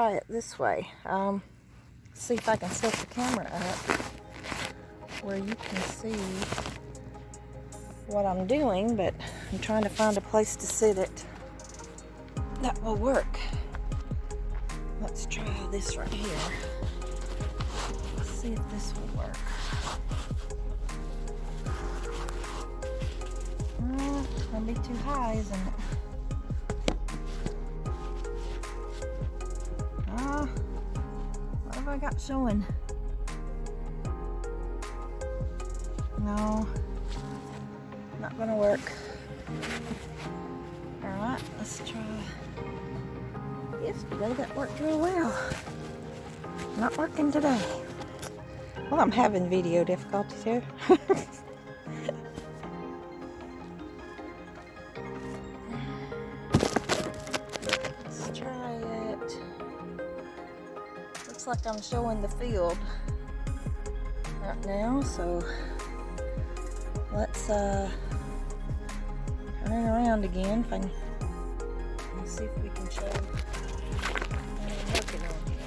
try it this way. See if I can set the camera up where you can see what I'm doing, but I'm trying to find a place to sit it that will work. Let's try this right here. Let's see if this will work. It's gonna be too high, isn't it? What have I got showing? No, not gonna work. Alright, let's try. Yesterday that worked real well. Not working today. Well, I'm having video difficulties here. Let's try it. Looks like I'm showing the field right now, so let's turn it around again. If I can, let's see if we can show what I'm working on here.